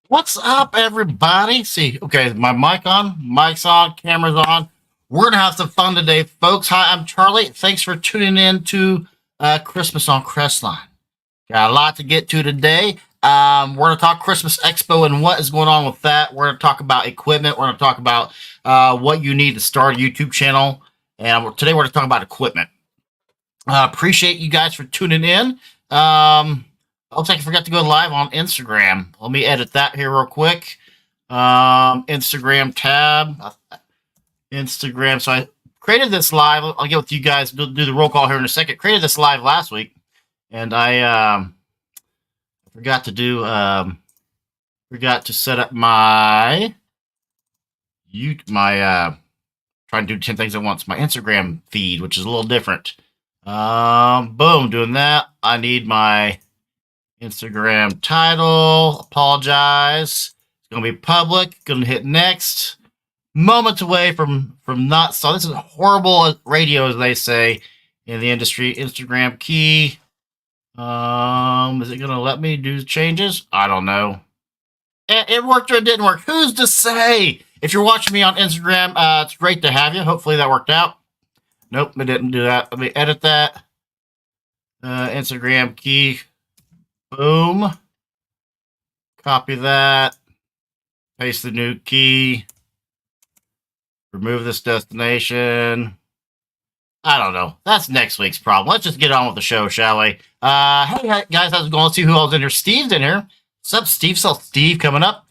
What's up, everybody? See, okay, my mic's on, camera's on. We're gonna have some fun today, folks. Hi, I'm Charlie. Thanks for tuning in to Christmas on Crestline. Got a lot to get to today. We're gonna talk Christmas Expo and what is going on with that. We're gonna talk about equipment. We're gonna talk about what you need to start a YouTube channel, and today we're gonna talk about equipment. Appreciate you guys for tuning in. Looks like I forgot to go live on Instagram. Let me edit that here real quick. Instagram tab. Instagram. So I created this live. I'll get with you guys, do the roll call here in a second. Created this live last week, and I forgot to do forgot to set up my trying to do 10 things at once. My Instagram feed, which is a little different. Boom, doing that. I need my Instagram title. Apologize. It's gonna be public. Gonna hit next. Moments away from not. So this is horrible radio, as they say in the industry. Instagram key. Is it gonna let me do changes? I don't know. It worked or it didn't work. Who's to say? If you're watching me on Instagram, it's great to have you. Hopefully that worked out. Nope, it didn't do that. Let me edit that. Instagram key. Boom. Copy that. Paste the new key. Remove this destination. I don't know. That's next week's problem. Let's just get on with the show, shall we? Hey guys, how's it going? Let's see who else in here. Steve's in here. What's up, Steve? So Steve coming up.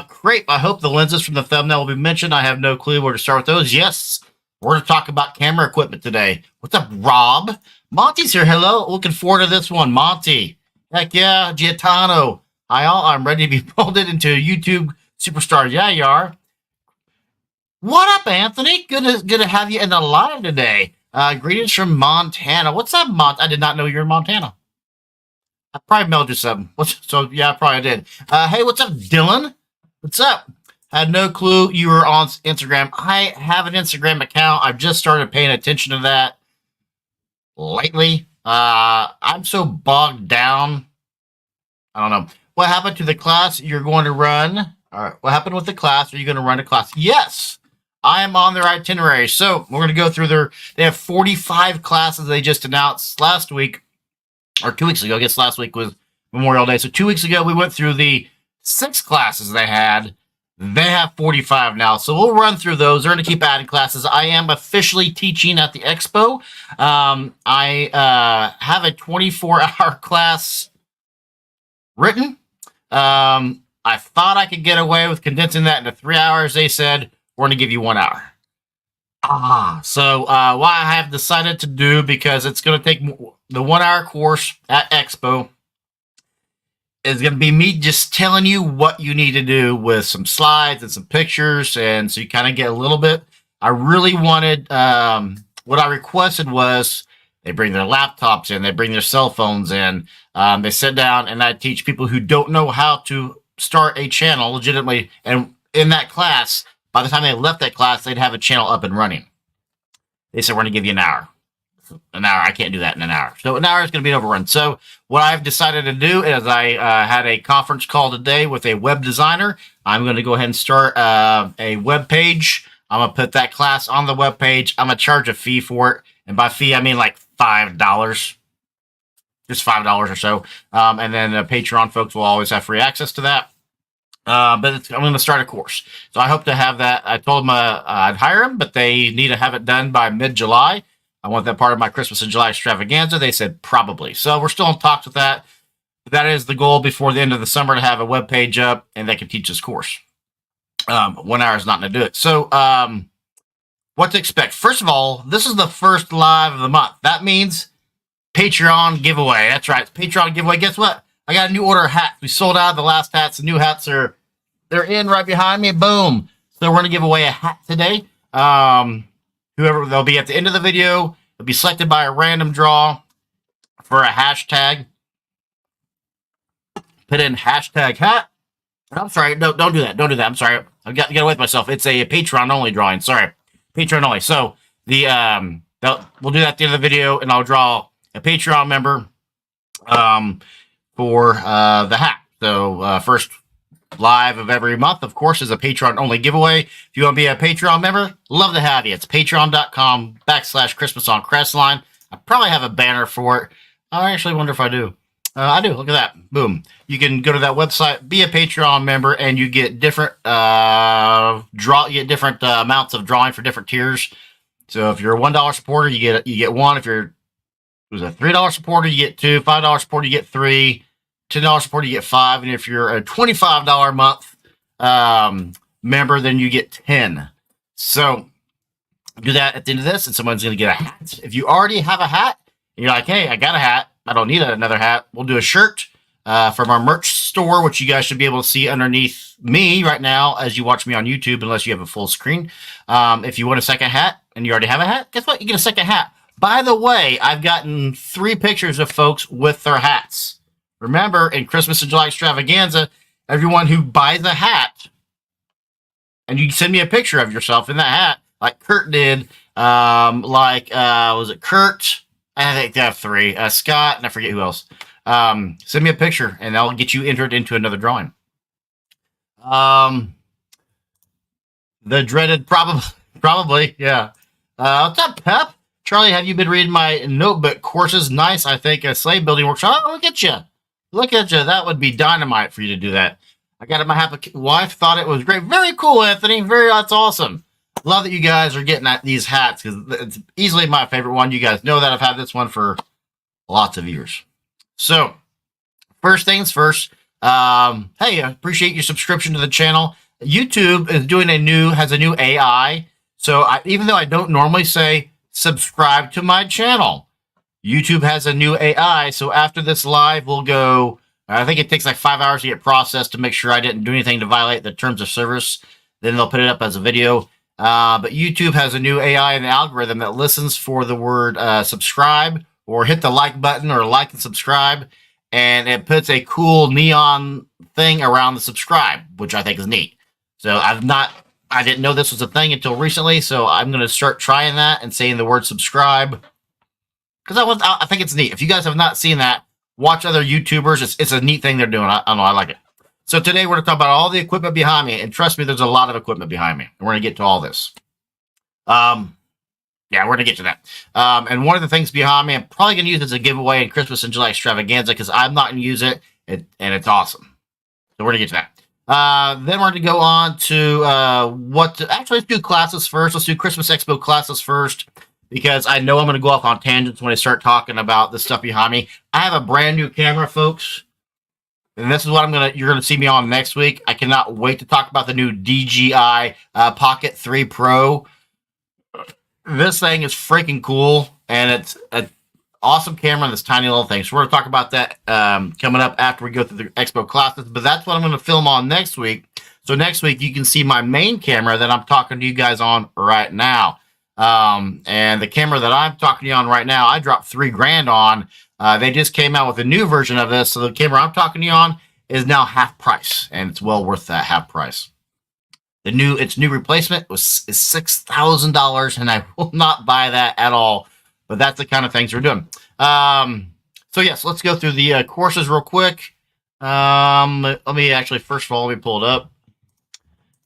Great. I hope the lenses from the thumbnail will be mentioned. I have no clue where to start with those. Yes. We're going to talk about camera equipment today. What's up, Rob? Monty's here. Hello. Looking forward to this one. Monty. Heck yeah. Giatano. Hi, all. I'm ready to be molded into a YouTube superstar. Yeah, you are. What up, Anthony? Good to have you in the live today. Greetings from Montana. What's up, I did not know you're in Montana. I probably mailed you something. So, yeah, I probably did. Hey, what's up, Dylan? What's up? Had no clue you were on Instagram. I have an Instagram account. I've just started paying attention to that lately. I'm so bogged down. I don't know. What happened to the class you're going to run? All right. What happened with the class? Are you going to run a class? Yes. I am on their itinerary. So we're going to go through they have 45 classes they just announced last week, or 2 weeks ago. I guess last week was Memorial Day. So 2 weeks ago, we went through the 6 classes they had. They have 45 now, so we'll run through those. They're going to keep adding classes. I am officially teaching at the expo. I have a 24-hour class written. I thought I could get away with condensing that into 3 hours. They said, we're going to give you 1 hour. So what I have decided to do, because it's going to take the 1 hour course at expo, is going to be me just telling you what you need to do with some slides and some pictures, and so you kind of get a little bit. I really wanted, what I requested was they bring their laptops in, they bring their cell phones in, they sit down, and I teach people who don't know how to start a channel legitimately, and in that class, by the time they left that class, they'd have a channel up and running. They said, we're going to give you an hour. An hour. I can't do that in an hour. So an hour is going to be an overrun. So what I've decided to do is I had a conference call today with a web designer. I'm going to go ahead and start a web page. I'm going to put that class on the web page. I'm going to charge a fee for it. And by fee, I mean like $5. Just $5 or so. And then the Patreon folks will always have free access to that. But I'm going to start a course. So I hope to have that. I told them I'd hire them, but they need to have it done by mid-July. I want that part of my Christmas in July extravaganza. They said probably. So we're still in talks with that. That is the goal before the end of the summer, to have a web page up and they can teach this course. 1 hour is not going to do it. So what to expect? First of all, this is the first live of the month. That means Patreon giveaway. That's right. Patreon giveaway. Guess what? I got a new order of hats. We sold out the last hats. The new hats they're in right behind me. Boom. So we're going to give away a hat today. Whoever, they'll be at the end of the video. They'll be selected by a random draw for a hashtag. Put in hashtag hat. I'm sorry. No, don't do that. Don't do that. I'm sorry. I got to get away with myself. It's a Patreon only drawing. Sorry. Patreon only. So the we'll do that at the end of the video, and I'll draw a Patreon member for the hat. So first live of every month, of course, is a Patreon-only giveaway. If you want to be a Patreon member, love to have you. It's patreon.com/Christmas on Crestline. I probably have a banner for it. I actually wonder if I do. I do. Look at that. Boom. You can go to that website, be a Patreon member, and you get different different amounts of drawing for different tiers. So if you're a $1 supporter, you get one. If you're a $3 supporter, you get two. $5 supporter, you get three. $10 supporter, you get five. And if you're a $25 a month member, then you get 10. So do that at the end of this, and someone's going to get a hat. If you already have a hat, and you're like, hey, I got a hat, I don't need another hat, we'll do a shirt from our merch store, which you guys should be able to see underneath me right now as you watch me on YouTube, unless you have a full screen. If you want a second hat and you already have a hat, guess what? You get a second hat. By the way, I've gotten 3 pictures of folks with their hats. Remember, in Christmas in July extravaganza, everyone who buys a hat, and you send me a picture of yourself in that hat, like Kurt did, was it Kurt? I think they have 3. Scott, and I forget who else. Send me a picture, and I'll get you entered into another drawing. The dreaded probably, yeah. What's up, Pep? Charlie, have you been reading my notebook courses? Nice, I think, a sleigh building workshop. Oh, look at you. Look at you. That would be dynamite for you to do that. I got it. My wife thought it was great. Very cool, Anthony. That's awesome. Love that you guys are getting these hats, because it's easily my favorite one. You guys know that I've had this one for lots of years. So, first things first. Hey, I appreciate your subscription to the channel. YouTube is has a new AI. So even though I don't normally say subscribe to my channel, YouTube has a new AI. So after this live, we'll go. I think it takes like 5 hours to get processed to make sure I didn't do anything to violate the terms of service. Then they'll put it up as a video. But YouTube has a new AI and algorithm that listens for the word subscribe, or hit the like button, or like and subscribe. And it puts a cool neon thing around the subscribe, which I think is neat. So I didn't know this was a thing until recently. So I'm going to start trying that and saying the word subscribe, because I think it's neat. If you guys have not seen that, watch other YouTubers. It's a neat thing they're doing. I don't know. I like it. So today we're going to talk about all the equipment behind me, and trust me, there's a lot of equipment behind me, and we're going to get to all this. Yeah, we're going to get to that. And one of the things behind me, I'm probably going to use as a giveaway in Christmas in July extravaganza, because I'm not going to use it, and it's awesome. So we're going to get to that. Then we're going to go on to actually, let's do classes first. Let's do Christmas Expo classes first, because I know I'm going to go off on tangents when I start talking about the stuff behind me. I have a brand new camera, folks. And this is what you're gonna see me on next week. I cannot wait to talk about the new DJI Pocket 3 Pro. This thing is freaking cool, and it's an awesome camera and this tiny little thing. So we're gonna talk about that coming up after we go through the expo classes. But that's what I'm gonna film on next week. So next week you can see my main camera that I'm talking to you guys on right now. And the camera that I'm talking to you on right now, I dropped $3,000 on. They just came out with a new version of this, so the camera I'm talking to you on is now half price, and it's well worth that half price. Its new replacement is $6,000, and I will not buy that at all. But that's the kind of things we're doing. So yes, let's go through the courses real quick. Let me actually, first of all, let me pull it up.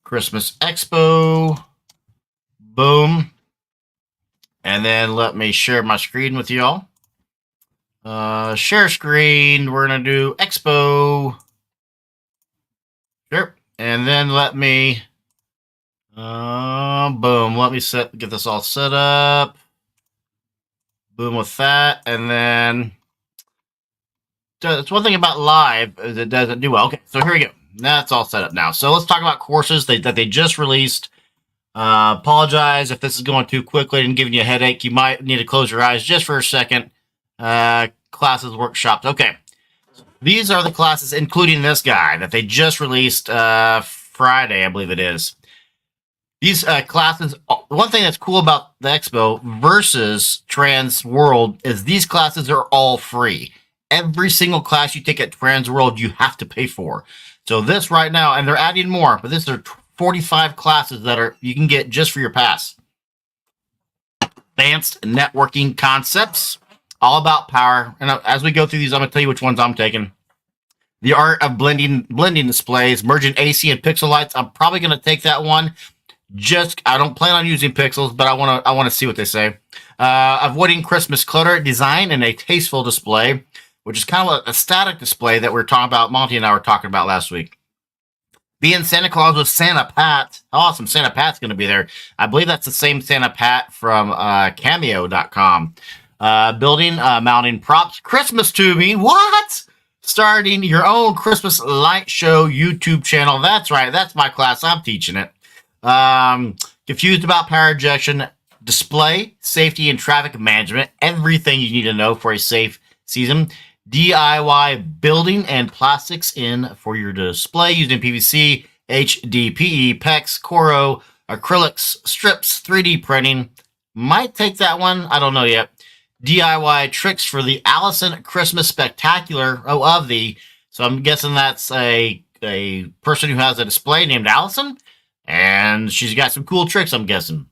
Christmas Expo. Boom. And then let me share my screen with y'all. Share screen. We're going to do Expo. Sure. And then let me, boom. Let me get this all set up. Boom with that. And then, it's one thing about live is it doesn't do well. Okay, so here we go. That's all set up now. So let's talk about courses that they just released. Apologize if this is going too quickly and giving you a headache. You might need to close your eyes just for a second. Classes, workshops. Okay. These are the classes, including this guy that they just released Friday, I believe it is. These classes, one thing that's cool about the expo versus Trans World is these classes are all free. Every single class you take at Trans World, you have to pay for. So this right now, and they're adding more, but this are 45 classes that you can get just for your pass. Advanced networking concepts, all about power. And as we go through these, I'm going to tell you which ones I'm taking. The art of blending displays, merging AC and pixel lights. I'm probably going to take that one. I don't plan on using pixels, but I want to see what they say. Avoiding Christmas clutter, design and a tasteful display, which is kind of a static display that we were talking about. Monty and I were talking about last week. Being Santa Claus with Santa Pat. How awesome Santa Pat's going to be there. I believe that's the same Santa Pat from cameo.com. Building, mounting props, Christmas tubing. What? Starting your own Christmas light show YouTube channel. That's right. That's my class. I'm teaching it. Confused about power injection, display, safety, and traffic management. Everything you need to know for a safe season. DIY building and plastics in for your display using PVC, HDPE, PEX, Coro, acrylics, strips, 3D printing. Might take that one. I don't know yet. DIY tricks for the Allison Christmas Spectacular. So I'm guessing that's a person who has a display named Allison, and she's got some cool tricks, I'm guessing.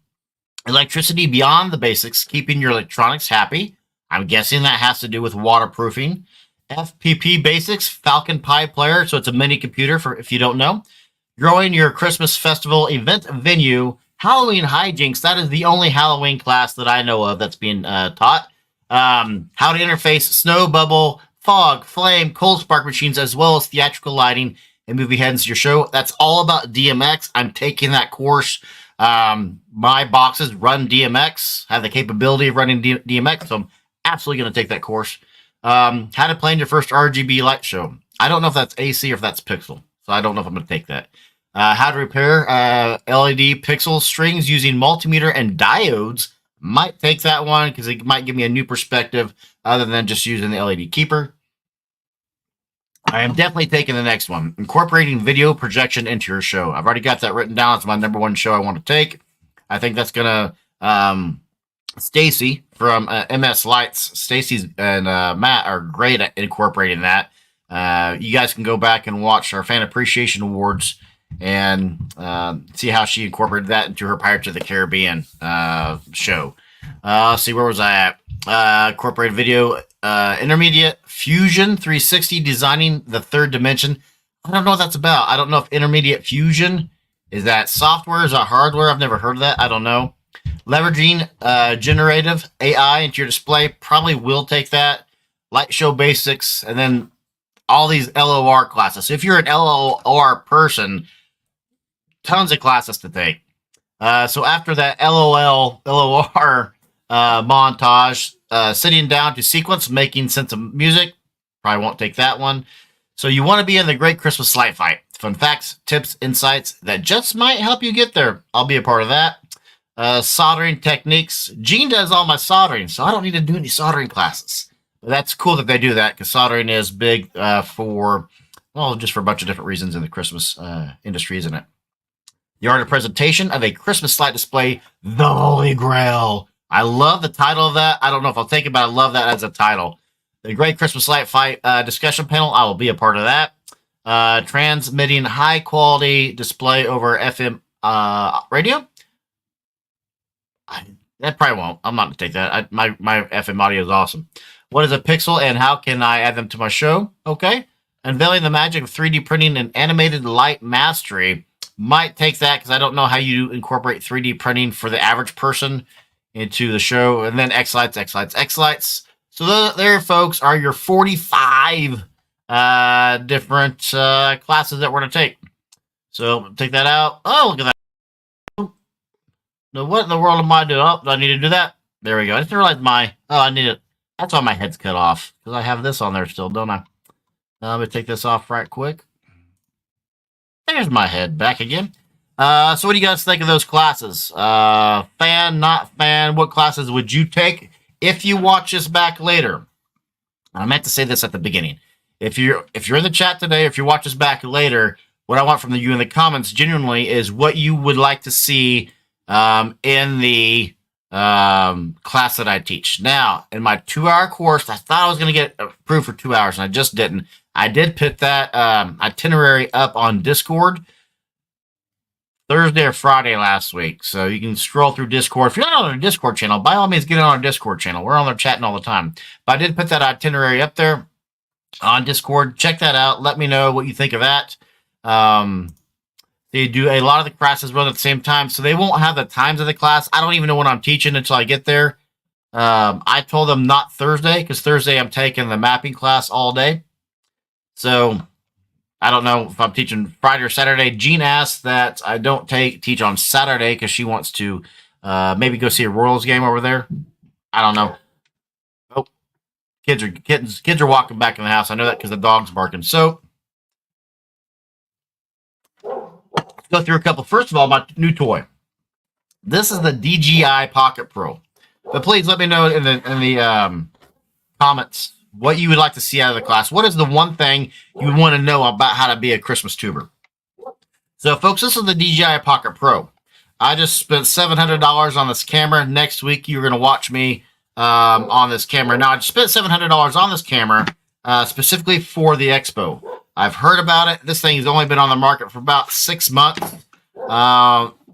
Electricity beyond the basics, keeping your electronics happy. I'm guessing that has to do with waterproofing. FPP basics, Falcon Pi player, so it's a mini computer for if you don't know. Growing your Christmas festival event venue. Halloween hijinks, that is the only Halloween class that I know of that's being taught. How to interface snow bubble, fog, flame, cold spark machines, as well as theatrical lighting and movie heads to your show. That's all about DMX. I'm taking that course. My boxes run DMX, have the capability of running DMX, so I'm absolutely going to take that course. How to plan your first RGB light show. I don't know if that's AC or if that's pixel, so I don't know if I'm going to take that. How to repair LED pixel strings using multimeter and diodes. Might take that one because it might give me a new perspective other than just using the LED keeper. I am definitely taking the next one. Incorporating video projection into your show. I've already got that written down. It's my number one show I want to take. I think that's going to... Stacy from MS Lights. Stacy's and Matt are great at incorporating that. You guys can go back and watch our Fan Appreciation Awards and see how she incorporated that into her Pirates of the Caribbean show. Let's see, where was I at? Incorporated video, intermediate, Fusion 360, designing the third dimension. I don't know what that's about. I don't know if intermediate fusion, is that software, is that hardware? I've never heard of that. I don't know. Leveraging generative AI into your display, probably will take that. Light show basics, and then all these LOR classes. So if you're an LOR person, tons of classes to take. So after that LOR montage, sitting down to sequence, making sense of music, probably won't take that one. So you want to be in the Great Christmas Light Fight. Fun facts, tips, insights that just might help you get there. I'll be a part of that. Soldering techniques. Gene does all my soldering, so I don't need to do any soldering classes. But that's cool that they do that because soldering is big just for a bunch of different reasons in the Christmas industry, isn't it? The art of presentation of a Christmas light display, the Holy Grail. I love the title of that. I don't know if I'll take it, but I love that as a title. The Great Christmas Light Fight discussion panel. I will be a part of that. Transmitting high quality display over FM radio. That probably won't. I'm not going to take that. My FM audio is awesome. What is a pixel and how can I add them to my show? Okay. Unveiling the magic of 3D printing and animated light mastery. Might take that because I don't know how you incorporate 3D printing for the average person into the show. And then X-Lights. So there, folks, are your 45 different classes that we're going to take. So take that out. Oh, look at that. Now, what in the world am I doing? Oh, do I need to do that? There we go. I just realized I need it. That's why my head's cut off because I have this on there still, don't I? Let me take this off right quick. There's my head back again. So what do you guys think of those classes? Fan, not fan? What classes would you take if you watch this back later? I meant to say this at the beginning. If you're in the chat today, if you watch this back later, what I want from you in the comments genuinely is what you would like to see in the class that I teach. Now, in my 2-hour course, I thought I was going to get approved for 2 hours, and I just didn't. I did put that itinerary up on Discord Thursday or Friday last week, so you can scroll through Discord. If you're not on our Discord channel, by all means, get on our Discord channel. We're on there chatting all the time. But I did put that itinerary up there. on Discord. Check that out. Let me know what you think of that. They do a lot of the classes run at the same time, so they won't have the times of the class. I don't even know what I'm teaching until I get there. I told them not Thursday, because Thursday I'm taking the mapping class all day. So I don't know if I'm teaching Friday or Saturday. Jean asked that I don't teach on Saturday because she wants to maybe go see a Royals game over there. I don't know. Oh, kids are walking back in the house. I know that because the dog's barking. So let's go through a couple. First of all, my new toy. This is the DJI Pocket Pro. But please let me know in the comments what you would like to see out of the class. What is the one thing you would want to know about how to be a Christmas tuber? So, folks, this is the DJI Pocket Pro. I just spent $700 on this camera. Next week, you're going to watch me on this camera. Now, I just spent $700 on this camera specifically for the expo. I've heard about it. This thing has only been on the market for about 6 months.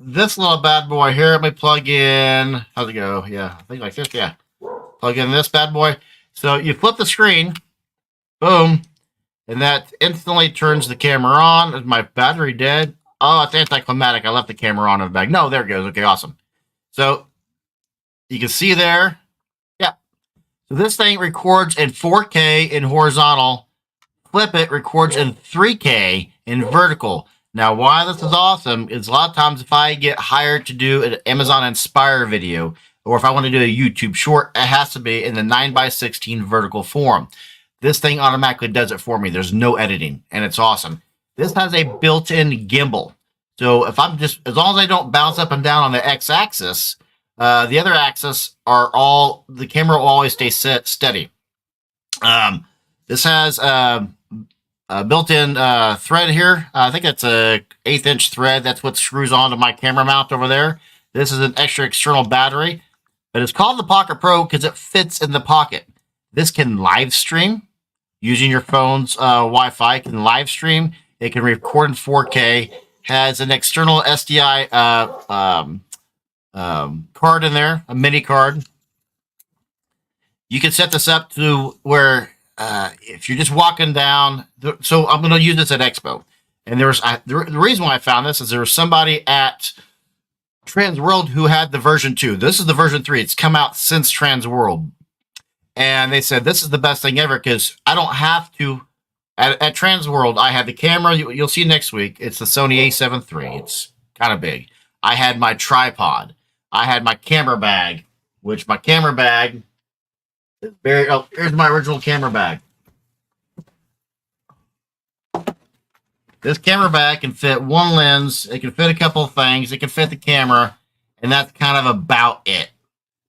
This little bad boy here, let me plug in. How's it go? Yeah, I think like this. Yeah. Plug in this bad boy. So you flip the screen, boom, and that instantly turns the camera on. Is my battery dead? Oh, it's anticlimactic. I left the camera on in the bag. No, there it goes. Okay, awesome. So you can see there. Yeah. So this thing records in 4K in horizontal. Flip it, records in 3K in vertical. Now, why this is awesome is a lot of times if I get hired to do an Amazon Inspire video, or if I want to do a YouTube short, it has to be in the 9:16 vertical form. This thing automatically does it for me. There's no editing, and it's awesome. This has a built-in gimbal. So if I'm just, as long as I don't bounce up and down on the X-axis, the other axis are all, the camera will always stay steady. This has a built-in thread here. I think it's a 1/8" thread. That's what screws onto my camera mount over there. This is an extra external battery, but it's called the Pocket Pro because it fits in the pocket. This can live stream using your phone's Wi-Fi. It can live stream. It can record in 4K. Has an external SDI card in there, a mini card. You can set this up to where if you're just walking down, so I'm going to use this at Expo. And the reason why I found this is there was somebody at Transworld who had the version 2. This is the version 3. It's come out since Transworld. And they said, this is the best thing ever because I don't have to. At Transworld, I had the camera. You'll see next week. It's the Sony a7 III. It's kind of big. I had my tripod. I had my camera bag, which my camera bag is very. Oh, here's my original camera bag. This camera bag can fit one lens. It can fit a couple of things. It can fit the camera, and that's kind of about it.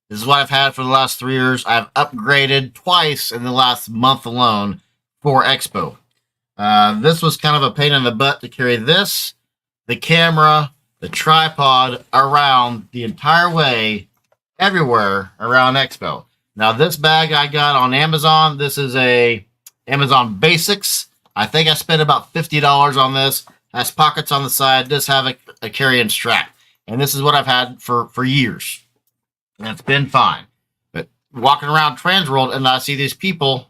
This is what I've had for the last 3 years. I've upgraded twice in the last month alone for Expo. This was kind of a pain in the butt to carry this, the camera, the tripod around the entire way, everywhere around Expo. Now, this bag I got on Amazon. This is a Amazon Basics. I think I spent about $50 on this. Has pockets on the side. Does have a carry-in strap. And this is what I've had for years. And it's been fine. But walking around Transworld and I see these people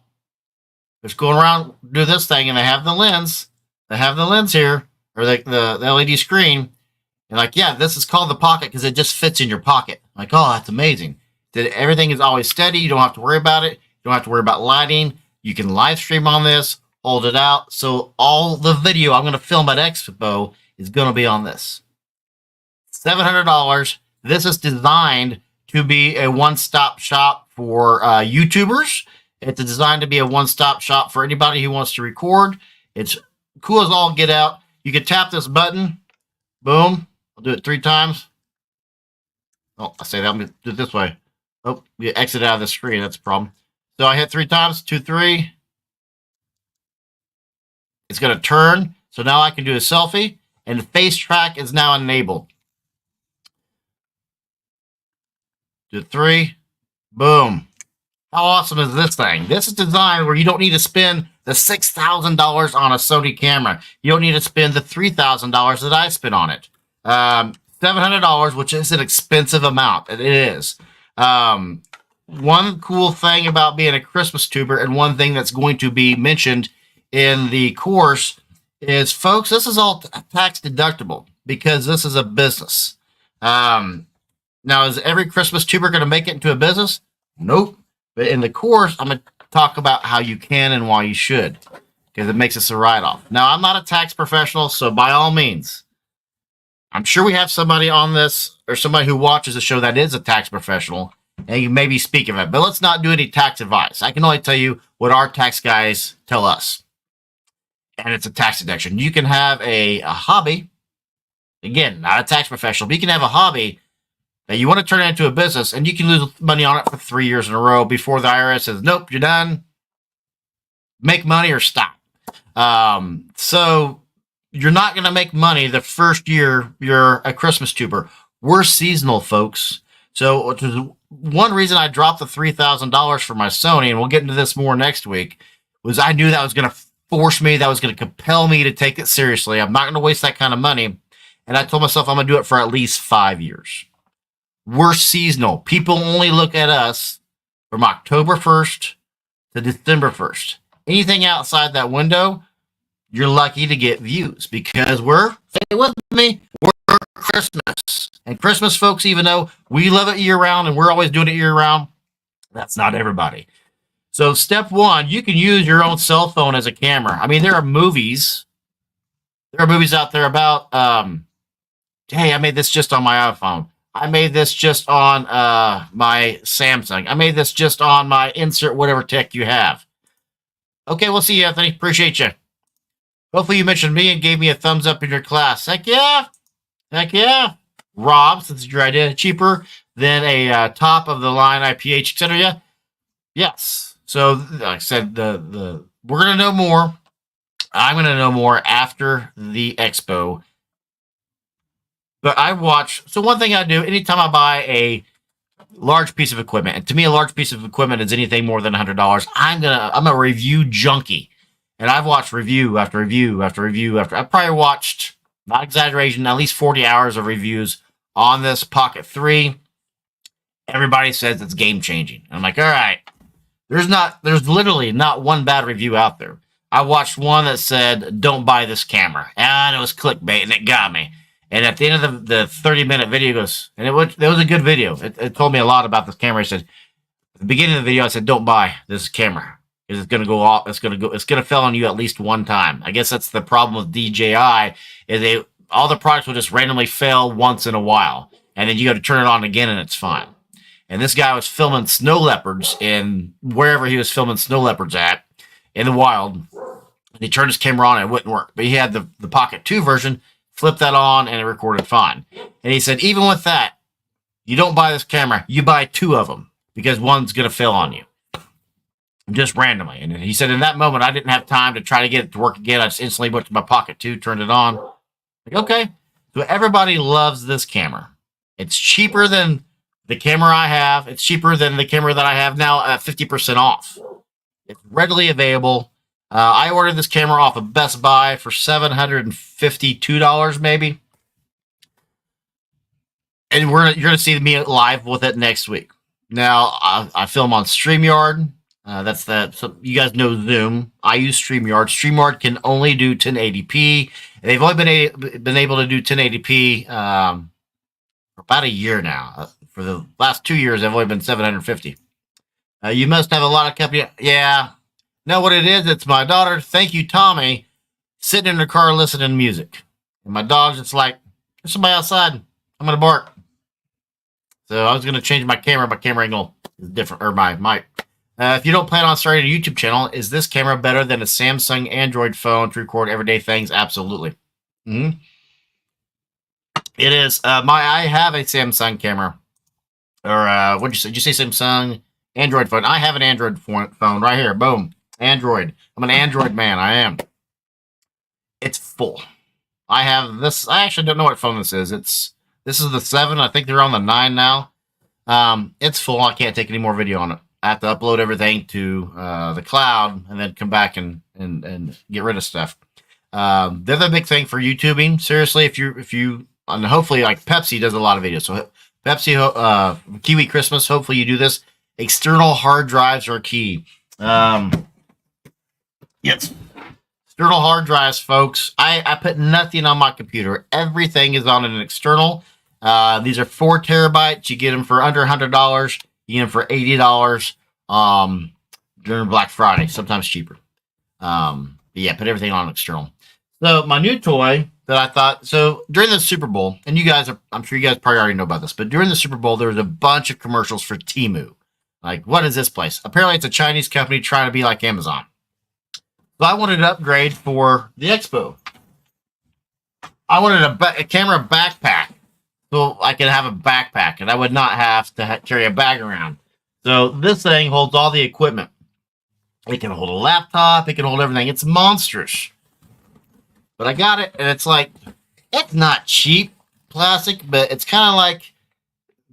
just going around, do this thing, and they have the lens. They have the lens here, or the LED screen. And like, yeah, this is called the Pocket because it just fits in your pocket. Like, oh, that's amazing. That everything is always steady. You don't have to worry about it. You don't have to worry about lighting. You can live stream on this, hold it out. So all the video I'm going to film at Expo is going to be on this. $700. This is designed to be a one-stop shop for YouTubers. It's designed to be a one-stop shop for anybody who wants to record. It's cool as all get out. You can tap this button. Boom. I'll do it 3 times. Oh, I say that. I'm going to do it this way. Oh, we exit out of the screen. That's a problem. So I hit 3 times. 2, 3. It's going to turn. So now I can do a selfie. And the face track is now enabled. Do 3. Boom. How awesome is this thing? This is designed where you don't need to spend the $6,000 on a Sony camera. You don't need to spend the $3,000 that I spent on it. $700, which is an expensive amount. It is. one cool thing about being a Christmas tuber, and one thing that's going to be mentioned in the course is, folks, this is all tax deductible because this is a business. Now, is every Christmas tuber going to make it into a business? Nope. But in the course, I'm going to talk about how you can and why you should, because it makes us a write-off. Now, I'm not a tax professional, so by all means, I'm sure we have somebody on this or somebody who watches the show that is a tax professional, and you maybe speak of it. But let's not do any tax advice. I can only tell you what our tax guys tell us, and it's a tax deduction. You can have a hobby. Again, not a tax professional, but you can have a hobby that you want to turn into a business, and you can lose money on it for 3 years in a row before the IRS says, nope, you're done. Make money or stop. So you're not going to make money the first year you're a Christmas tuber. We're seasonal, folks. So one reason I dropped the $3,000 for my Sony, and we'll get into this more next week, was I knew that was going to force me, that was going to compel me to take it seriously. I'm not going to waste that kind of money. And I told myself I'm going to do it for at least 5 years. We're seasonal. People only look at us from October 1st to December 1st. Anything outside that window, you're lucky to get views, because say with me, we're Christmas. And Christmas, folks, even though we love it year round and we're always doing it year round, that's not everybody. So step one, you can use your own cell phone as a camera. I mean, there are movies out there about, hey, I made this just on my iPhone. I made this just on my Samsung. I made this just on my insert whatever tech you have. Okay, we'll see you, Anthony. Appreciate you. Hopefully you mentioned me and gave me a thumbs up in your class. Heck yeah. Heck yeah. Rob, since it's your idea, cheaper than a top of the line IPH, etc. Yeah. Yes. So, like I said, we're going to know more. I'm going to know more after the expo. But so one thing I do, anytime I buy a large piece of equipment, and to me, a large piece of equipment is anything more than $100, I'm a review junkie. And I've watched review after review after review after. I've probably watched, not exaggeration, at least 40 hours of reviews on this Pocket 3. Everybody says it's game changing. I'm like, all right, there's literally not one bad review out there. I watched one that said, don't buy this camera. And it was clickbait, and it got me. And at the end of the 30-minute video goes, and it was a good video. It told me a lot about this camera. It said, at the beginning of the video, I said, don't buy this camera. It's going to go off. It's going to fail on you at least one time. I guess that's the problem with DJI, is all the products will just randomly fail once in a while. And then you got to turn it on again and it's fine. And this guy was filming snow leopards in wherever he was filming snow leopards at in the wild. And he turned his camera on and it wouldn't work. But he had the Pocket 2 version, flipped that on, and it recorded fine. And he said, even with that, you don't buy this camera, you buy 2 of them, because one's going to fail on you. Just randomly. And he said, in that moment, I didn't have time to try to get it to work again. I just instantly went to my Pocket 2, turned it on. Like, okay. So everybody loves this camera. It's cheaper than the camera I have. It's cheaper than the camera that I have now at 50% off. It's readily available. I ordered this camera off of Best Buy for $752 maybe. And you're going to see me live with it next week. Now, I film on StreamYard. So you guys know Zoom. I use StreamYard. StreamYard can only do 1080p. They've only been able to do 1080p for about a year now. For the last 2 years, they've only been 750. You must have a lot of company. Yeah. Know what it is? It's my daughter. Thank you, Tommy. Sitting in the car listening to music. And my dog's just like, there's somebody outside. I'm going to bark. So I was going to change my camera. My camera angle is different. Or my mic. If you don't plan on starting a YouTube channel, is this camera better than a Samsung Android phone to record everyday things? Absolutely. Mm-hmm. It is. I have a Samsung camera. Or what did you say? Did you say Samsung Android phone? I have an Android phone right here. Boom. Android. I'm an Android man. I am. It's full. I have this. I actually don't know what phone this is. This is the 7. I think they're on the 9 now. It's full. I can't take any more video on it. I have to upload everything to the cloud and then come back and get rid of stuff. They're the big thing for YouTubing. Seriously, if you and hopefully like Pepsi does a lot of videos. So Pepsi, Kiwi Christmas. Hopefully you do this. external hard drives are key. Yes. External hard drives, folks. I put nothing on my computer. Everything is on an external. These are 4 terabytes. You get them for under $100. You get them for $80 during Black Friday, sometimes cheaper. But yeah, put everything on external. So my new toy that I thought, so during the Super Bowl, and I'm sure you guys probably already know about this, but during the Super Bowl, there was a bunch of commercials for Temu. Like, what is this place? Apparently, it's a Chinese company trying to be like Amazon. So I wanted to upgrade for the Expo. I wanted a camera backpack so I could have a backpack and I would not have to carry a bag around. So this thing holds all the equipment. It can hold a laptop. It can hold everything. It's monstrous. But I got it, and it's like, it's not cheap plastic, but it's kind of like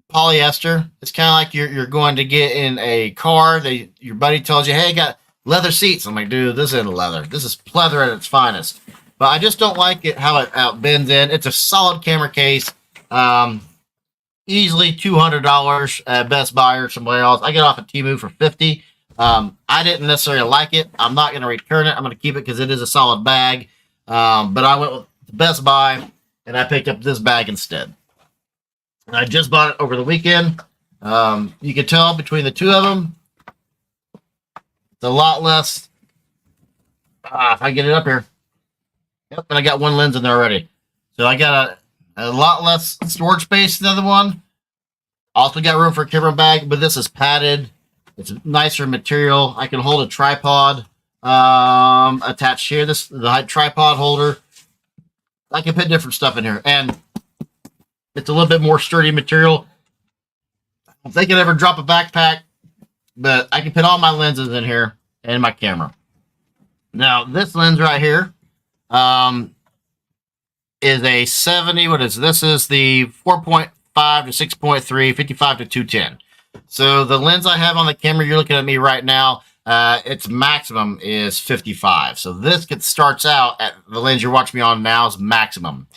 polyester. It's kind of like you're going to get in a car. Your buddy tells you, hey, I got leather seats. I'm like, dude, this isn't leather. This is pleather at its finest. But I just don't like it how it bends in. It's a solid camera case. Easily $200 at Best Buy or somewhere else. I get off at Temu for $50. I didn't necessarily like it. I'm not going to return it. I'm going to keep it because it is a solid bag. But I went with Best Buy and I picked up this bag instead. And I just bought it over the weekend. You can tell between the two of them, it's a lot less. If I get it up here. Yep, and I got one lens in there already. So I got a lot less storage space than the other one. Also got room for a camera bag, but this is padded. It's nicer material. I can hold a tripod attached here. The tripod holder. I can put different stuff in here, and it's a little bit more sturdy material. I don't think I'd ever drop a backpack, but I can put all my lenses in here and my camera. Now this lens right here is a 70. What is this? Is the 4.5 to 6.3, 55 to 210. So the lens I have on the camera, you're looking at me right now, its maximum is 55. So this starts out at the lens you're watching me on now is maximum.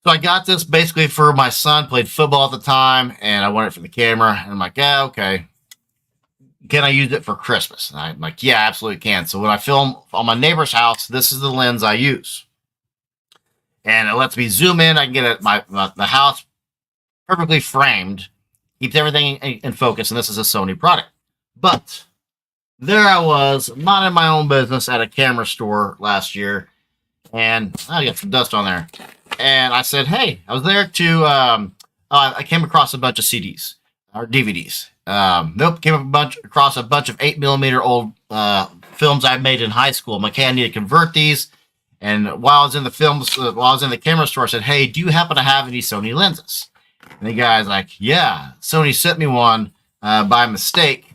So I got this basically for my son, played football at the time, and I wanted it for the camera. And I'm like, yeah, okay. Can I use it for Christmas? And I'm like, yeah, absolutely can. So when I film on my neighbor's house, this is the lens I use. And it lets me zoom in. I can get the house perfectly framed. Keeps everything in focus, and this is a Sony product. But there I was, minding my own business at a camera store last year, and I got some dust on there. And I said, hey, I was there to, I came across a bunch of CDs, or DVDs. Came across a bunch of 8mm old films I made in high school. I'm like, hey, I need to convert these. And while I was in the camera store, I said, hey, do you happen to have any Sony lenses? And the guy's like, yeah, Sony sent me one by mistake,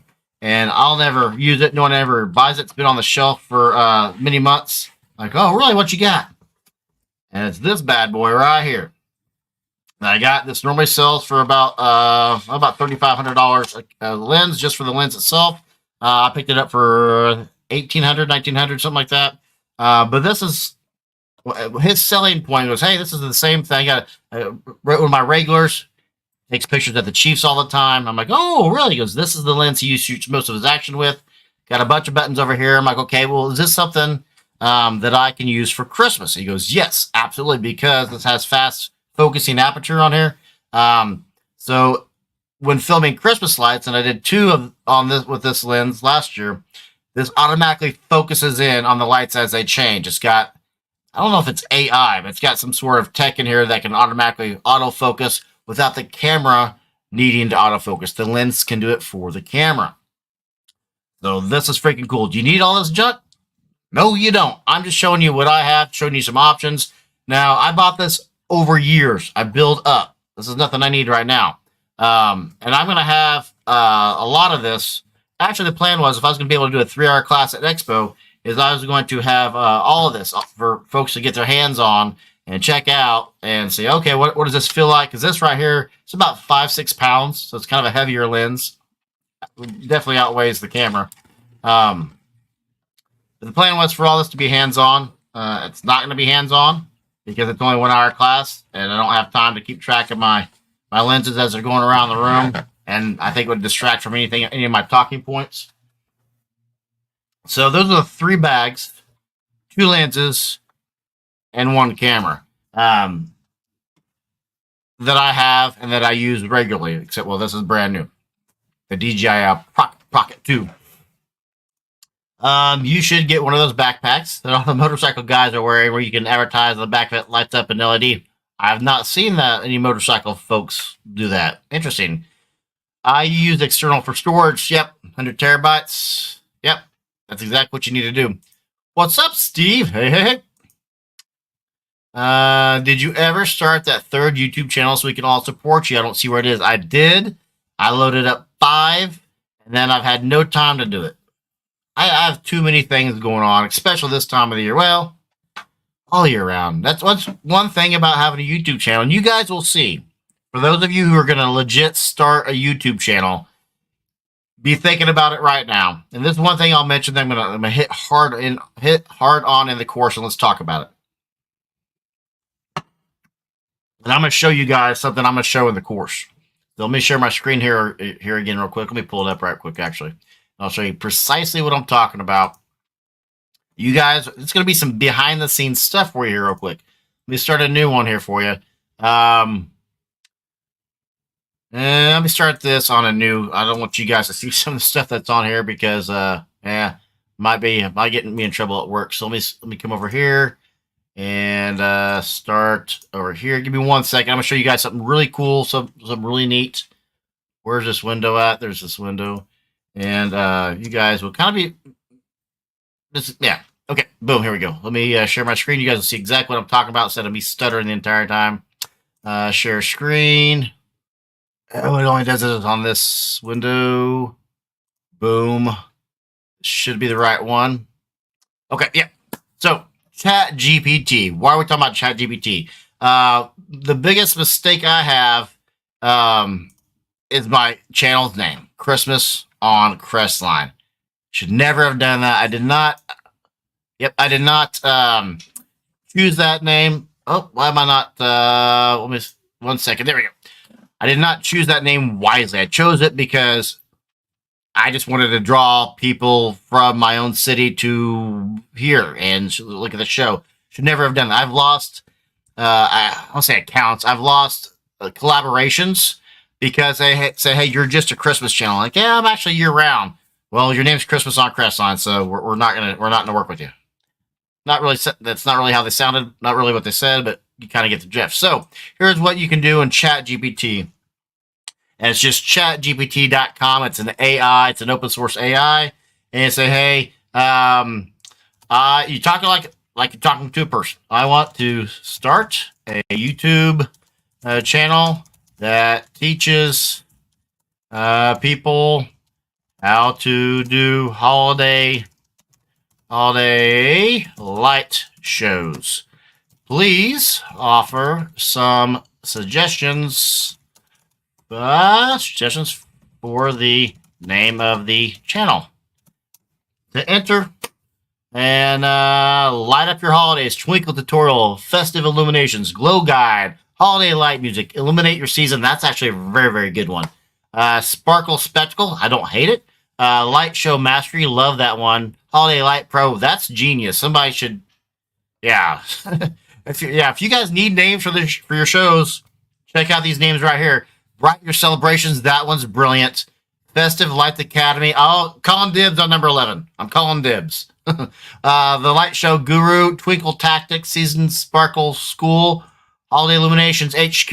and I'll never use it. No one ever buys it. It's been on the shelf for many months. Like, oh, really? What you got? And it's this bad boy right here. And I got this. Normally sells for about $3,500 a lens just for the lens itself. I picked it up for $1,800, $1,900, something like that. But this is his selling point was, hey, this is the same thing. I got one of my regulars takes pictures of the Chiefs all the time. I'm like, oh, really? He goes, this is the lens he shoots most of his action with. Got a bunch of buttons over here. I'm like, okay, well, is this something that I can use for Christmas? He goes, yes, absolutely, because this has fast focusing aperture on here. So when filming Christmas lights, and I did two with this lens last year, this automatically focuses in on the lights as they change. It's got, I don't know if it's AI, but it's got some sort of tech in here that can automatically autofocus without the camera needing to autofocus. The lens can do it for the camera. So this is freaking cool. Do you need all this junk? No, you don't. I'm just showing you what I have, showing you some options. Now, I bought this over years. I build up. This is nothing I need right now. And I'm going to have a lot of this. Actually, the plan was if I was going to be able to do a 3-hour class at Expo, is I was going to have all of this for folks to get their hands on and check out and say, okay, what does this feel like? Because this right here, it's about 5-6 pounds, so it's kind of a heavier lens. It definitely outweighs the camera. But the plan was for all this to be hands-on. It's not going to be hands-on because it's only 1-hour class, and I don't have time to keep track of my lenses as they're going around the room. and I think it would distract from any of my talking points. So those are the 3 bags, 2 lenses, and 1 camera that I have and that I use regularly. Except, well, this is brand new, the DJI Pocket 2. You should get one of those backpacks that all the motorcycle guys are wearing, where you can advertise on the back of it lights up an LED. I have not seen that any motorcycle folks do that. Interesting. I use external for storage. Yep, 100 terabytes. Yep, that's exactly what you need to do. What's up, Steve? Hey. Did you ever start that 3rd YouTube channel so we can all support you? I don't see where it is. I did. I loaded up 5, and then I've had no time to do it. I have too many things going on, especially this time of the year. Well, all year round. That's what's one thing about having a YouTube channel. And you guys will see, for those of you who are going to legit start a YouTube channel, be thinking about it right now. And this is one thing I'll mention that I'm gonna hit hard on in the course, and let's talk about it. And I'm going to show you guys something I'm going to show in the course. So let me share my screen here again real quick. Let me pull it up right quick, actually. I'll show you precisely what I'm talking about. You guys, it's going to be some behind-the-scenes stuff for you here real quick. Let me start a new one here for you. And let me start this on a new. I don't want you guys to see some of the stuff that's on here because, might get me in trouble at work. So let me come over here and start over here. Give me 1 second. I'm going to show you guys something really cool, some really neat. Where's this window at? There's this window. And you guys will kind of be, okay, boom, here we go. Let me share my screen. You guys will see exactly what I'm talking about instead of me stuttering the entire time. Share screen. Oh, it only does it on this window. Boom. Should be the right one. Okay, yeah. So, ChatGPT. Why are we talking about ChatGPT? The biggest mistake I have is my channel's name, Christmas on Crestline. Should never have done that. I did not. Yep, I did not choose that name. Oh, why am I not? Let me 1 second. There we go. I did not choose that name wisely. I chose it because I just wanted to draw people from my own city to here and look at the show. Should never have done that. I've lost. I won't say accounts. I've lost collaborations because they say, "Hey, you're just a Christmas channel." Like, yeah, I'm actually year round. Well, your name's Christmas on Crestline, so we're not gonna work with you. Not really. That's not really how they sounded. Not really what they said, but you kind of get the drift. So here's what you can do in ChatGPT, and it's just ChatGPT.com. It's an AI. It's an open source AI, and you say, "Hey, you talking like you're talking to a person. I want to start a YouTube channel that teaches people how to do holiday light shows. Please offer some suggestions for the name of the channel." To enter, and light up your holidays, twinkle tutorial, festive illuminations, glow guide, holiday light music, illuminate your season. That's actually a very, very good one. Sparkle spectacle, I don't hate it. Light show mastery, love that one. Holiday light pro, that's genius. Somebody should, yeah. If you guys need names for your shows, check out these names right here. Bright Your Celebrations, that one's brilliant. Festive Light Academy, I'll call dibs on number 11. I'm calling dibs. The Light Show Guru, Twinkle Tactics, Season Sparkle School, Holiday Illuminations HQ.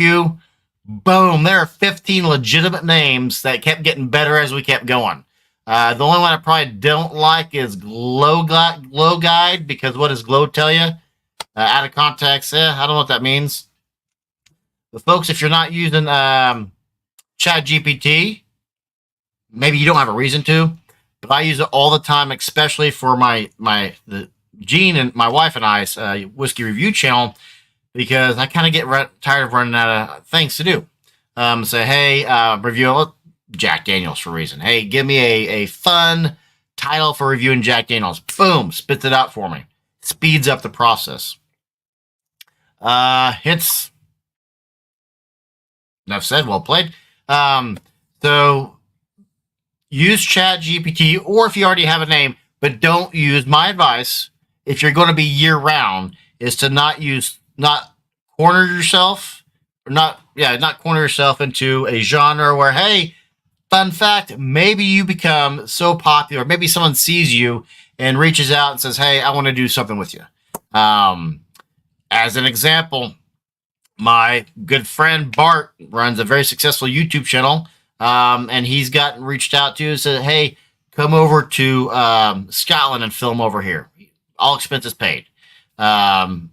Boom, there are 15 legitimate names that kept getting better as we kept going. The only one I probably don't like is Glow Guide, because what does Glow tell you? Out of context, I don't know what that means. But folks, if you're not using ChatGPT, maybe you don't have a reason to, but I use it all the time, especially for the Gene and my wife and I's whiskey review channel, because I kind of get tired of running out of things to do. Say, hey, review Jack Daniels for a reason. Hey, give me a fun title for reviewing Jack Daniels. Boom, spits it out for me. Speeds up the process. Hence, enough said, well played. So use ChatGPT, or if you already have a name, but don't use my advice. If you're going to be year round, is to not corner yourself, or not corner yourself into a genre where, hey, fun fact, maybe you become so popular, maybe someone sees you and reaches out and says, hey, I want to do something with you. As an example, my good friend Bart runs a very successful YouTube channel, and he's gotten reached out to and said, hey, come over to Scotland and film over here. All expenses paid. I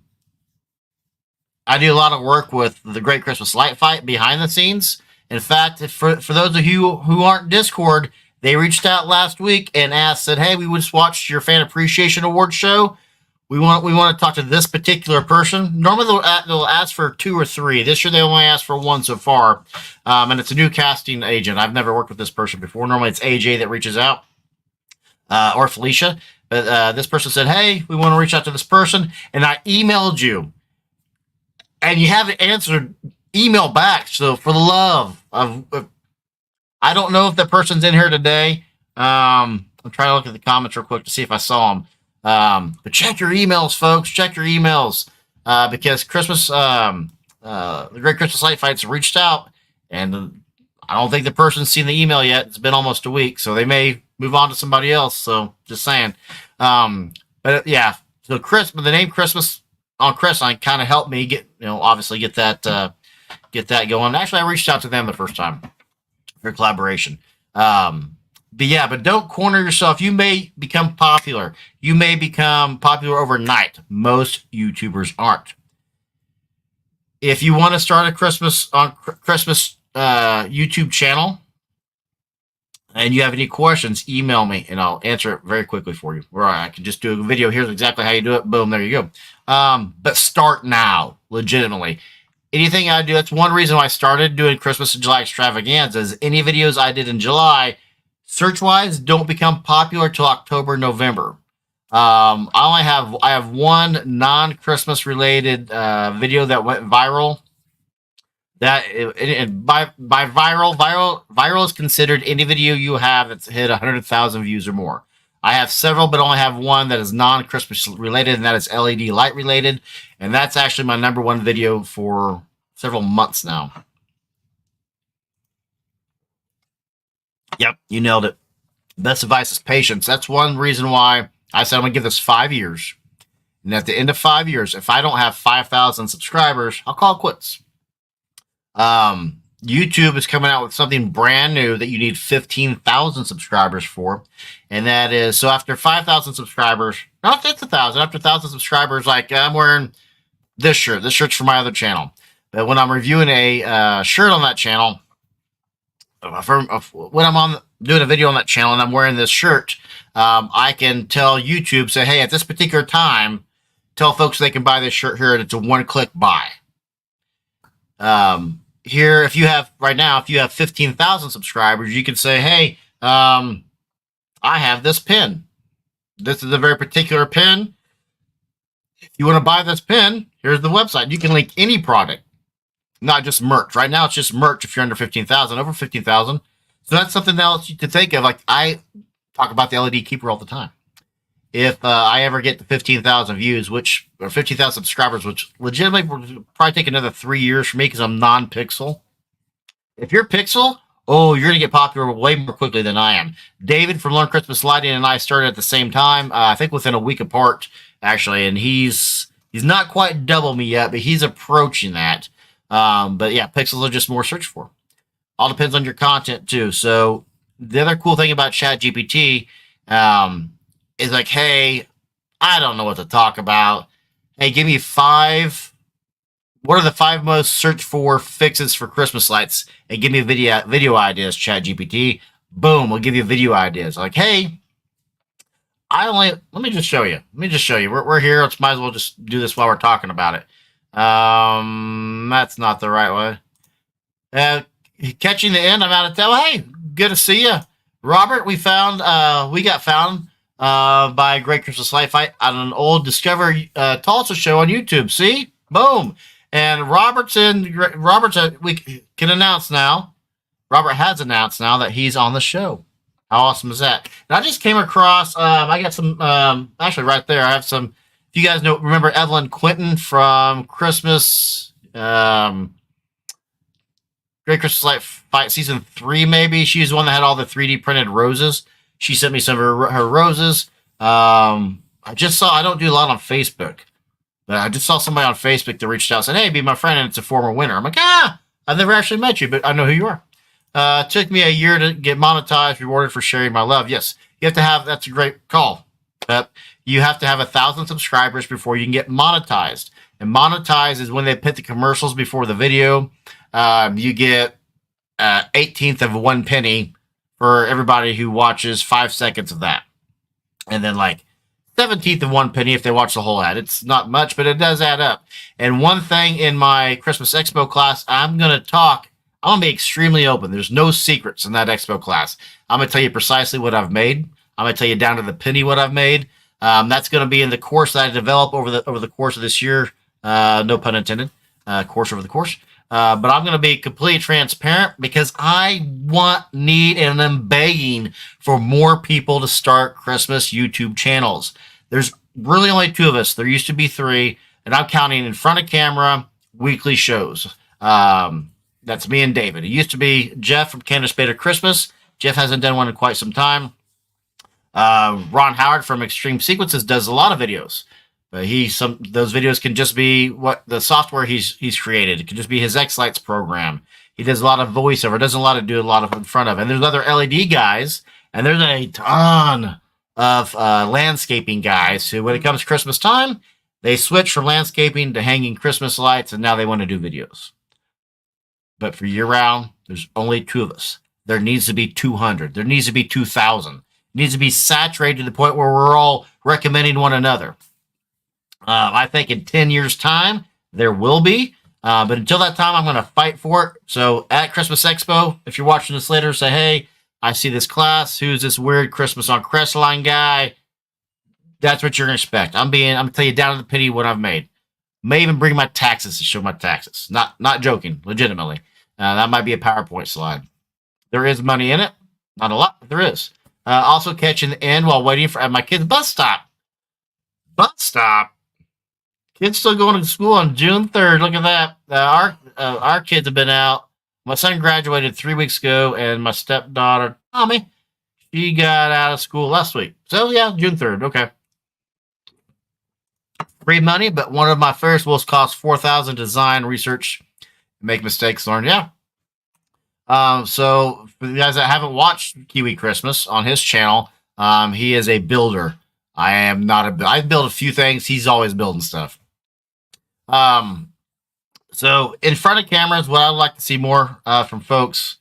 do a lot of work with the Great Christmas Light Fight behind the scenes. In fact, for those of you who aren't Discord, they reached out last week and said, hey, we just watched your Fan Appreciation Award show. We want to talk to this particular person. Normally they'll ask for 2 or 3. This year they only asked for 1 so far, and it's a new casting agent. I've never worked with this person before. Normally it's AJ that reaches out, or Felicia. But this person said, hey, we want to reach out to this person, and I emailed you, and you haven't answered email back. So for the love of, I don't know if the person's in here today. I'm trying to look at the comments real quick to see if I saw them. But check your emails, folks. Check your emails, because the Great Christmas Light Fights reached out, and I don't think the person's seen the email yet. It's been almost a week, so they may move on to somebody else. So just saying. But yeah, so but the name Christmas on Crestline kind of helped me obviously get that going. Actually, I reached out to them the first time for collaboration. But don't corner yourself. You may become popular. You may become popular overnight. Most YouTubers aren't. If you want to start a Christmas YouTube channel and you have any questions, email me and I'll answer it very quickly for you. Or I can just do a video. Here's exactly how you do it. Boom, there you go. But start now, legitimately. Anything I do, that's one reason why I started doing Christmas and July extravaganzas. Any videos I did in July, search-wise, don't become popular till October, November. I have one non-Christmas related video that went viral. By viral is considered any video you have that's hit 100,000 views or more. I have several, but only have one that is non-Christmas related, and that is LED light related. And that's actually my #1 video for several months now. Yep, you nailed it. Best advice is patience. That's one reason why I said I'm going to give this 5 years. And at the end of 5 years, if I don't have 5,000 subscribers, I'll call it quits. YouTube is coming out with something brand new that you need 15,000 subscribers for. And that is, so after 5,000 subscribers, not 50,000, after 1,000 subscribers, like I'm wearing this shirt. This shirt's for my other channel. But when I'm reviewing a shirt on that channel, when I'm doing a video on that channel and I'm wearing this shirt, I can tell YouTube, say, hey, at this particular time, tell folks they can buy this shirt here, and it's a one-click buy. Here, if you have 15,000 subscribers, you can say, hey, I have this pin. This is a very particular pin. If you want to buy this pin, here's the website. You can link any product, not just merch. Right now, it's just merch if you're under 15,000. Over 15,000. So that's something else to think of. Like, I talk about the LED keeper all the time. If I ever get to 15,000 views, or 15,000 subscribers, which legitimately will probably take another 3 years for me because I'm non-pixel. If you're pixel, you're going to get popular way more quickly than I am. David from Learn Christmas Lighting and I started at the same time, I think within a week apart, actually, and he's not quite double me yet, but he's approaching that. But yeah, pixels are just more search for. All depends on your content too. So the other cool thing about ChatGPT is like, hey, I don't know what to talk about. Hey, give me 5. What are the 5 most searched for fixes for Christmas lights? And give me video ideas, ChatGPT. Boom, we'll give you video ideas. Like, hey, let me just show you. We're here. Let's might as well just do this while we're talking about it. That's not the right way. Catching the end, I'm out of town. Hey, good to see you. Robert, we got found by Great Christmas Light Fight on an old Discover Tulsa show on YouTube. See? Boom. And Robert's we can announce now. Robert has announced now that he's on the show. How awesome is that? And I just came across. I got some. Actually, right there, I have some. If you guys remember Evelyn Quinton from Christmas, Great Christmas Light Fight season 3, maybe. She's the one that had all the 3D printed roses. She sent me some of her roses. I just saw. I don't do a lot on Facebook, but I just saw somebody on Facebook that reached out and said, "Hey, be my friend," and it's a former winner. I'm like, I've never actually met you, but I know who you are. It took me a year to get monetized, rewarded for sharing my love. Yes, you have to have. That's a great call. You have to have 1,000 subscribers before you can get monetized. And monetize is when they put the commercials before the video. You get 18th of 1 penny for everybody who watches 5 seconds of that, and then like 17th of 1 penny if they watch the whole ad. It's not much, but it does add up. And one thing in my Christmas Expo class, I'm going to be extremely open. There's no secrets in that Expo class. I'm going to tell you precisely what I've made. I'm going to tell you down to the penny what I've made. That's going to be in the course that I develop over the course of this year. No pun intended. Course over the course. But I'm going to be completely transparent because I need, and I'm begging for more people to start Christmas YouTube channels. There's really only 2 of us. There used to be 3, and I'm counting in front of camera weekly shows. That's me and David. It used to be Jeff from Candace Beta Christmas. Jeff hasn't done one in quite some time. Ron Howard from Extreme Sequences does a lot of videos. But those videos can just be what the software he's created. It can just be his X-Lights program. He does a lot of voiceover, does do a lot of in front of. And there's other LED guys, and there's a ton of landscaping guys who, when it comes to Christmas time, they switch from landscaping to hanging Christmas lights, and now they want to do videos. But for year-round, there's only 2 of us. There needs to be 200. There needs to be 2,000. It needs to be saturated to the point where we're all recommending one another. I think in 10 years' time, there will be. But until that time, I'm going to fight for it. So at Christmas Expo, if you're watching this later, say, hey, I see this class. Who's this weird Christmas on Crestline guy? That's what you're going to expect. I'm going to tell you down to the penny what I've made. May even bring my taxes to show my taxes. Not joking, legitimately. That might be a PowerPoint slide. There is money in it. Not a lot, but there is. Also catching the end while waiting for at my kid's bus stop. Bus stop? Kids still going to school on June 3rd. Look at that. Our kids have been out. My son graduated 3 weeks ago, and my stepdaughter, Tommy, she got out of school last week. So, yeah, June 3rd. Okay. Free money, but one of my first will cost $4,000 design, research, make mistakes, learn. Yeah. So, for you guys that haven't watched Kiwi Christmas on his channel, he is a builder. I am not I build a few things. He's always building stuff. So in front of cameras, what I'd like to see more from folks,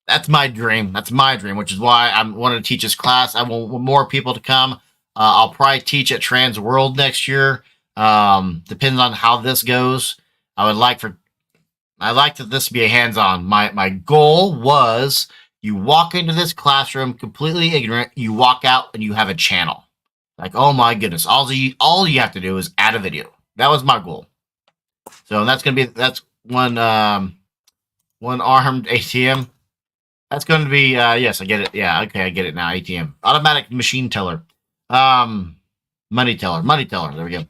that's my dream. That's my dream, which is why I wanted to teach this class. I want more people to come. I'll probably teach at Trans World next year. Depends on how this goes. I'd like that this be a hands-on. My goal was you walk into this classroom completely ignorant, you walk out and you have a channel. Like, oh my goodness, all you have to do is add a video. That was my goal. So that's one armed ATM. That's going to be yes, I get it. Yeah, okay, I get it now. ATM, automatic machine teller, money teller. There we go.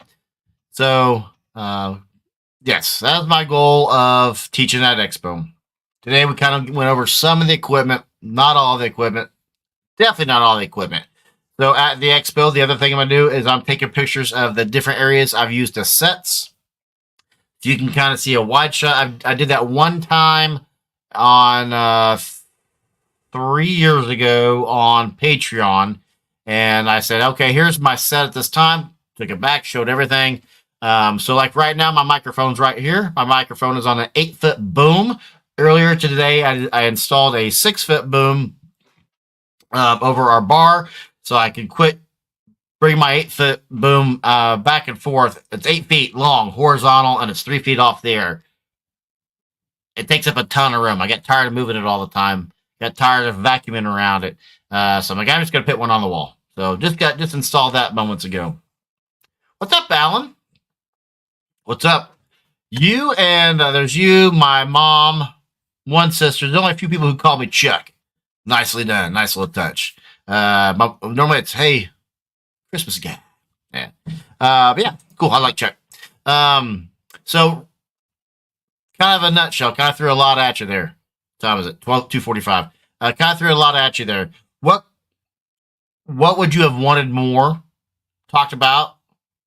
So yes, that was my goal of teaching at Expo. Today we kind of went over some of the equipment, not all of the equipment, definitely not all the equipment. So at the Expo, the other thing I'm going to do is I'm taking pictures of the different areas I've used as sets. So you can kind of see a wide shot. I did that one time on 3 years ago on Patreon. And I said, okay, here's my set at this time. Took it back, showed everything. So like right now, my microphone's right here. My microphone is on an 8-foot boom. Earlier today, I installed a 6-foot boom over our bar. So I can bring my 8-foot boom back and forth. It's 8 feet long, horizontal, and it's 3 feet off the air. It takes up a ton of room. I get tired of moving it all the time. Got tired of vacuuming around it. So I'm like, I'm just going to put one on the wall. So just installed that moments ago. What's up, Alan? What's up? You and there's you, my mom, one sister. There's only a few people who call me Chuck. Nicely done. Nice little touch. Normally it's, hey, Christmas guy. Yeah. But yeah, cool. I like Chuck. So kind of a nutshell. Kind of threw a lot at you there. What time is it? 2:45. Kind of threw a lot at you there. What would you have wanted more talked about?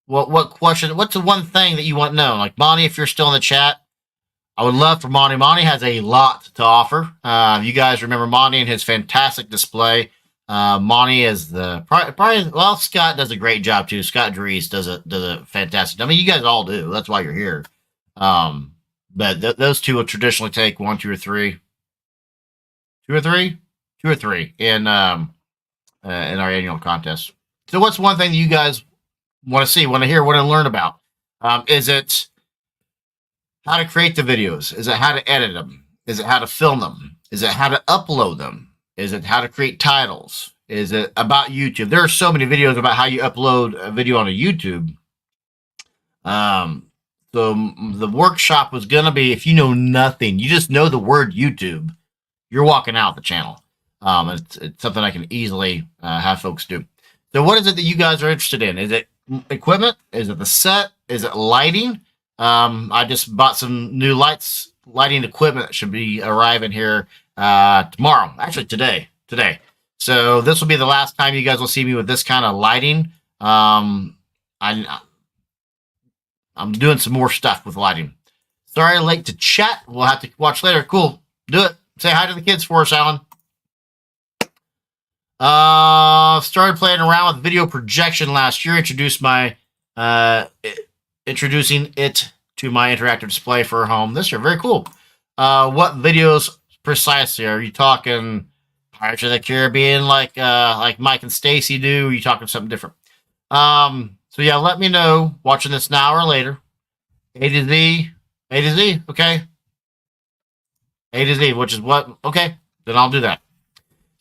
What question? What's the one thing that you want to know? Like Monty, if you're still in the chat, I would love for Monty. Monty has a lot to offer. You guys remember Monty and his fantastic display. Monty is the probably. Well, Scott does a great job too. Scott Dries does a fantastic. I mean, you guys all do. That's why you're here. But those two will traditionally take 1, 2, or 3, 2 or 3, 2 or 3 in our annual contest. So, what's one thing that you guys want to see, want to hear, want to learn about? Is it how to create the videos? Is it how to edit them? Is it how to film them? Is it how to upload them? Is it how to create titles? Is it about YouTube? There are so many videos about how you upload a video on a YouTube. So the workshop was going to be, if you know nothing, you just know the word YouTube, you're walking out the channel. It's something I can easily have folks do. So what is it that you guys are interested in? Is it equipment? Is it the set? Is it lighting? I just bought some new lighting equipment that should be arriving here tomorrow. Actually, today. So this will be the last time you guys will see me with this kind of lighting. I'm doing some more stuff with lighting. Sorry, late to chat. We'll have to watch later. Cool. Do it. Say hi to the kids for us, Alan. Started playing around with video projection last year. Introducing it to my interactive display for home this year. Very cool. What videos precisely are you talking? Pirates of the Caribbean, like Mike and Stacy do? Or are you talking something different? So yeah, let me know. Watching this now or later. A to Z, okay. A to Z, which is what? Okay, then I'll do that.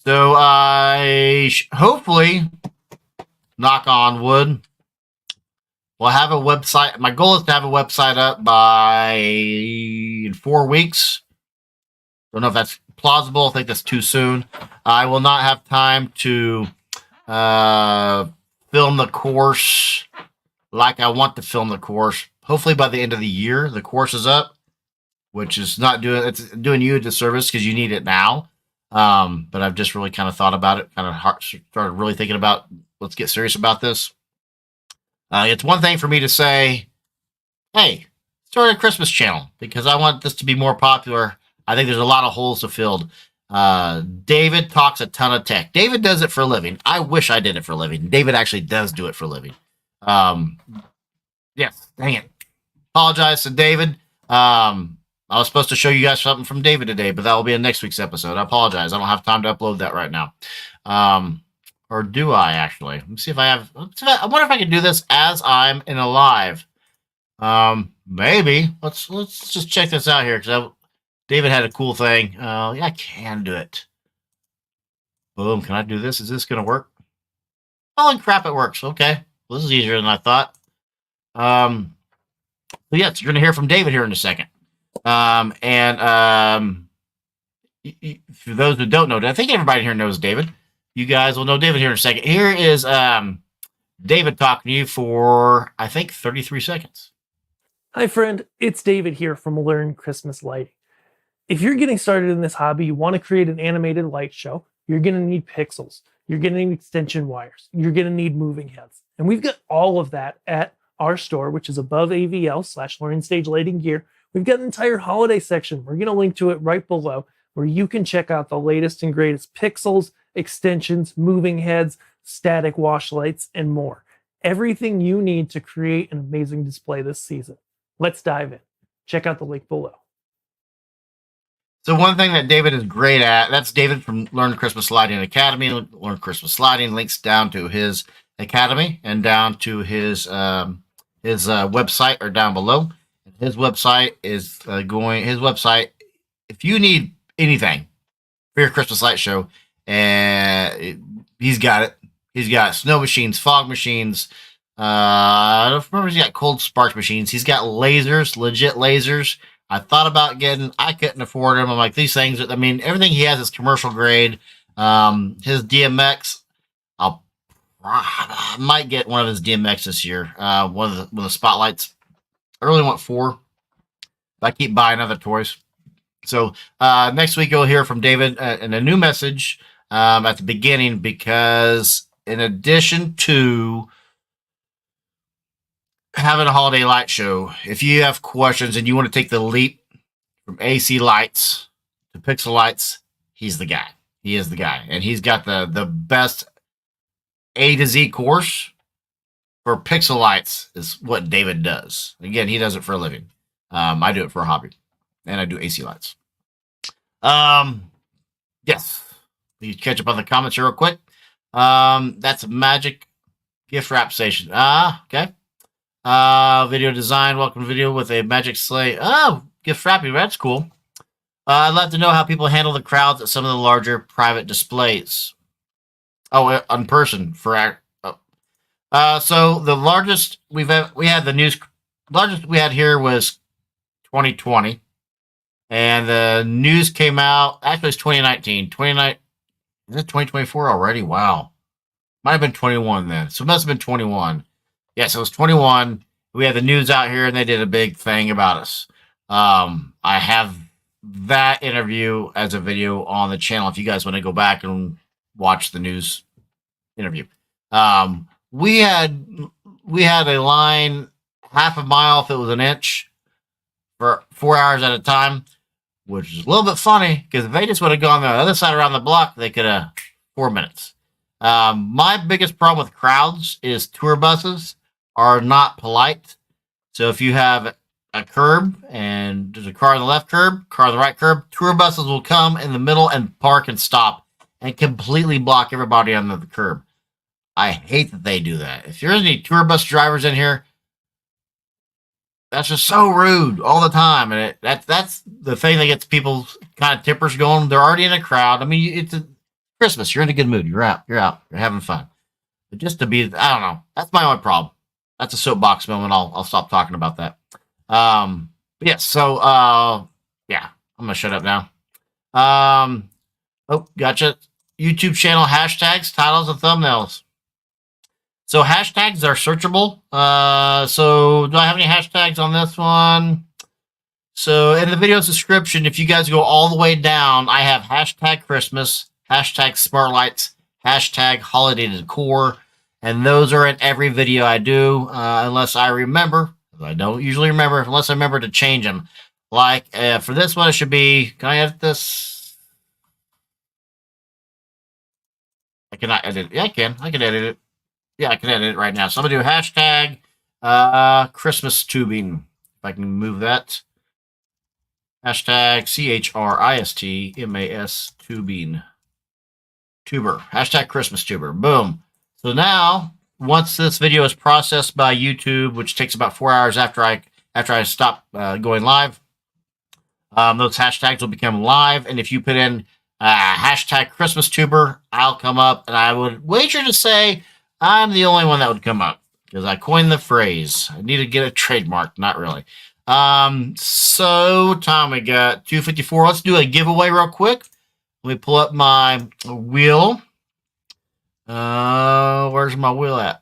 So I hopefully, knock on wood, we'll have a website. My goal is to have a website up in 4 weeks. Don't know if that's plausible. I think that's too soon. I will not have time to film the course like I want to film the course. Hopefully by the end of the year, the course is up, which is not it's doing you a disservice because you need it now. But I've just really kind of thought about it, started really thinking about, let's get serious about this. It's one thing for me to say, hey, start a Christmas channel because I want this to be more popular. I think there's a lot of holes to fill. David talks a ton of tech. David does it for a living. I wish I did it for a living. David actually does do it for a living. Yes, dang it. Apologize to David. I was supposed to show you guys something from David today, but that will be in next week's episode. I apologize. I don't have time to upload that right now. Or do I actually? Let me see if I have. I wonder if I can do this as I'm in a live. Maybe. Let's just check this out here because David had a cool thing. Yeah, I can do it. Boom. Can I do this? Is this going to work? Holy crap, it works. Okay. Well, this is easier than I thought. So yes, you're going to hear from David here in a second. For those who don't know, I think everybody here knows David. You guys will know David here in a second. Here is David talking to you for, I think, 33 seconds. Hi, friend. It's David here from Learn Christmas Lighting. If you're getting started in this hobby, you want to create an animated light show, you're going to need pixels. You're going to need extension wires. You're going to need moving heads. And we've got all of that at our store, which is above AVL/Learning Stage Lighting Gear. We've got an entire holiday section. We're going to link to it right below where you can check out the latest and greatest pixels, extensions, moving heads, static wash lights, and more. Everything you need to create an amazing display this season. Let's dive in. Check out the link below. So one thing that David is great at, that's David from Learn Christmas Lighting Academy. Learn Christmas Lighting links down to his academy and down to his website are down below. His website is if you need anything for your Christmas light show, he's got it. He's got snow machines, fog machines. I don't remember, he's got cold spark machines. He's got lasers, legit lasers. I thought about getting. I couldn't afford them. I'm like, these things. I mean, everything he has is commercial grade. His DMX, I might get one of his DMX this year. One of the spotlights. I really want 4. I keep buying other toys. So next week you'll hear from David and a new message at the beginning, because in addition to having a holiday light show, if you have questions and you want to take the leap from AC lights to pixel lights, he's the guy. He is the guy, and he's got the best A to Z course for pixel lights. Is what David does. Again, he does it for a living. I do it for a hobby, and I do AC lights. Yes. You catch up on the comments here real quick. That's Magic Gift Wrap Station. Okay. Video design, welcome video with a magic sleigh. Oh, gift wrapping, that's cool. I'd love to know how people handle the crowds at some of the larger private displays. Oh, in person for so the largest we had largest we had here was 2020, and the news came out. Actually, it's 2019. Is it 2024 already? Wow, might have been 21 then. So it must have been 21. Yes, it was 21. We had the news out here, and they did a big thing about us. I have that interview as a video on the channel if you guys want to go back and watch the news interview. We had a line half a mile if it was an inch for 4 hours at a time, which is a little bit funny because if they just would have gone the other side around the block, they could have 4 minutes. My biggest problem with crowds is tour buses are not polite. So if you have a curb and there's a car on the left curb, car on the right curb, tour buses will come in the middle and park and stop and completely block everybody on the curb. I hate that they do that. If there's any tour bus drivers in here, that's just so rude all the time. And that's the thing that gets people kind of tippers going. They're already in a crowd. I mean, it's Christmas. You're in a good mood. You're out. You're having fun. But just to be, I don't know. That's my only problem. That's a soapbox moment. I'll stop talking about that. Yeah. So, yeah, I'm going to shut up now. Oh, gotcha. YouTube channel hashtags, titles, and thumbnails. So hashtags are searchable. So do I have any hashtags on this one? So in the video's description, if you guys go all the way down, I have hashtag Christmas, hashtag smart lights, hashtag holiday decor, and those are in every video I do, unless I remember. I don't usually remember unless I remember to change them. Like for this one, it should be. Can I edit this? I cannot edit it. Yeah, I can. I can edit it. Yeah, I can edit it right now. So I'm gonna do hashtag Christmas tubing. If I can move that. Hashtag ChristmasTuber. Tuber. Hashtag ChristmasTuber. Boom. So now, once this video is processed by YouTube, which takes about 4 hours after I stop going live, those hashtags will become live. And if you put in hashtag ChristmasTuber, I'll come up, and I would wager to say I'm the only one that would come up because I coined the phrase. I need to get it trademarked. Not really. So time we got 2:54. Let's do a giveaway real quick. Let me pull up my wheel. Where's my wheel at?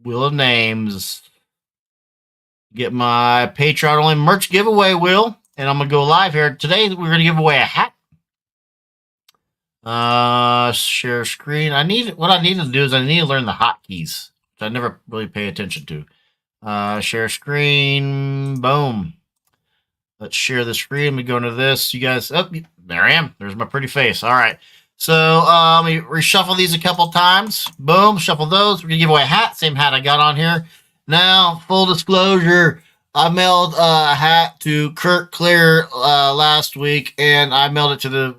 Wheel of names. Get my Patreon only merch giveaway wheel, and I'm gonna go live here today. We're gonna give away a hat. Share screen. What I need to do is I need to learn the hotkeys, which I never really pay attention to. Share screen. Boom. Let's share the screen. We go into this. You guys, there I am. There's my pretty face. All right. So let me reshuffle these a couple times. Boom. Shuffle those. We're gonna give away a hat. Same hat I got on here. Now, full disclosure, I mailed a hat to Kurt Clear last week, and I mailed it to the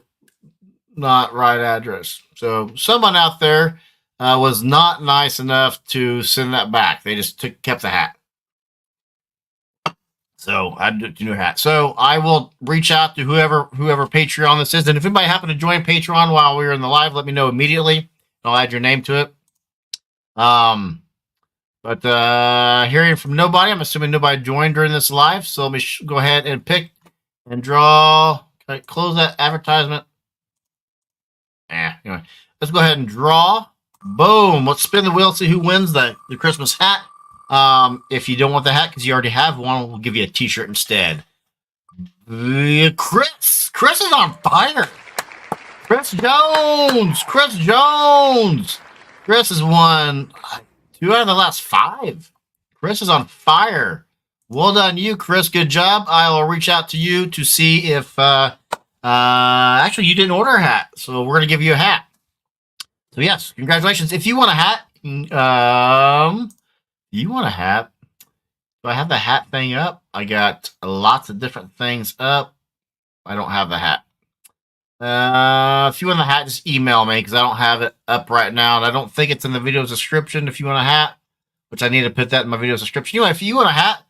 not right address. So someone out there was not nice enough to send that back. They just kept the hat. So I did a new hat. So I will reach out to whoever Patreon this is. And if anybody happened to join Patreon while we were in the live, let me know immediately. I'll add your name to it. But hearing from nobody, I'm assuming nobody joined during this live. So let me go ahead and pick and draw. Can I close that advertisement? Anyway, let's go ahead and draw. Boom. Let's spin the wheel, see who wins the Christmas hat. If you don't want the hat because you already have one, we'll give you a t-shirt instead. Chris is on fire. Chris Jones. Chris has won 2 out of the last 5. Chris is on fire. Well done, you, Chris. Good job. I will reach out to you to see if actually you didn't order a hat, so we're gonna give you a hat. So yes, congratulations. If you want a hat, do I have the hat thing up? I got lots of different things up. I don't have the hat. If you want the hat, just email me because I don't have it up right now, and I don't think it's in the video description. If you want a hat, which I need to put that in my video description. Anyway, if you want a hat,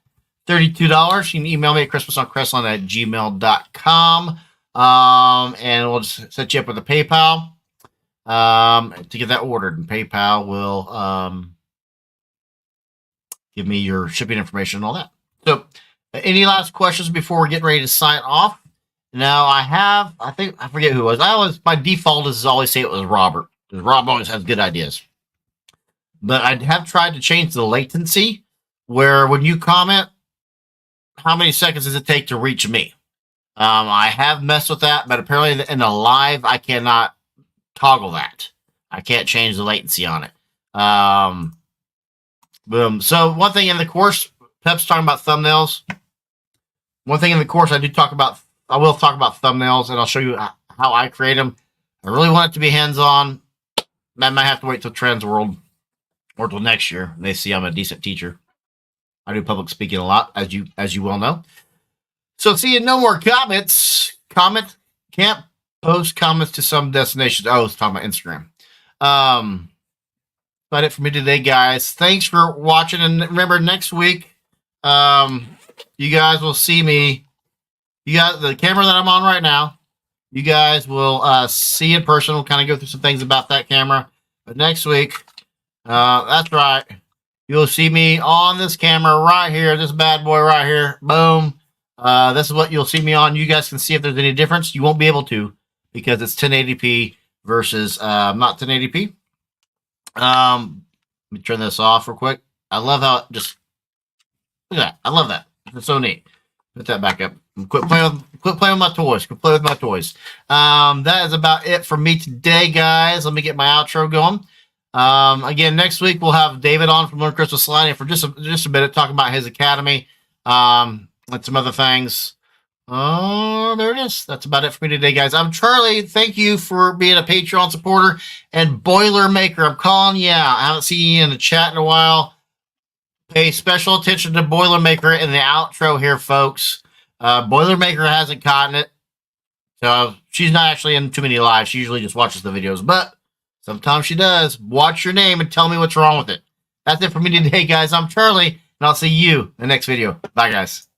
$32. You can email me at christmasonchrisland@gmail.com. And we'll just set you up with a PayPal to get that ordered. And PayPal will give me your shipping information and all that. So, any last questions before we're getting ready to sign off? Now, I forget who it was. My default is always say it was Robert, because Rob always has good ideas. But I have tried to change the latency where when you comment, how many seconds does it take to reach me? I have messed with that, but apparently in the live, I cannot toggle that. I can't change the latency on it. Boom. So one thing in the course, Pep's talking about thumbnails. One thing in the course I will talk about thumbnails, and I'll show you how I create them. I really want it to be hands-on. I might have to wait till Trends World or till next year. They see I'm a decent teacher. I do public speaking a lot, as you well know. So seeing no more comments. Can't post comments to some destinations. I was talking about Instagram. About it for me today, guys. Thanks for watching, and remember next week, you guys will see me. You got the camera that I'm on right now. You guys will see in person. We'll kind of go through some things about that camera. But next week, that's right, you'll see me on this camera right here, this bad boy right here. Boom. This is what you'll see me on. You guys can see if there's any difference. You won't be able to because it's 1080p versus not 1080p. Let me turn this off real quick. I love how it just look at that. I love that. It's so neat. Put that back up. Quit playing with my toys. Quit playing with my toys. That is about it for me today, guys. Let me get my outro going. Again, next week we'll have David on from Learn Christmas Sliding for just a minute, talking about his academy, and some other things. Oh, there it is. That's about it for me today, guys. I'm Charlie. Thank you for being a Patreon supporter. And Boilermaker, I'm calling you out. I haven't seen you in the chat in a while. Pay special attention to Boilermaker in the outro here, folks. Boilermaker hasn't caught it. So she's not actually in too many lives. She usually just watches the videos. But sometimes she does. Watch your name and tell me what's wrong with it. That's it for me today, guys. I'm Charlie, and I'll see you in the next video. Bye, guys.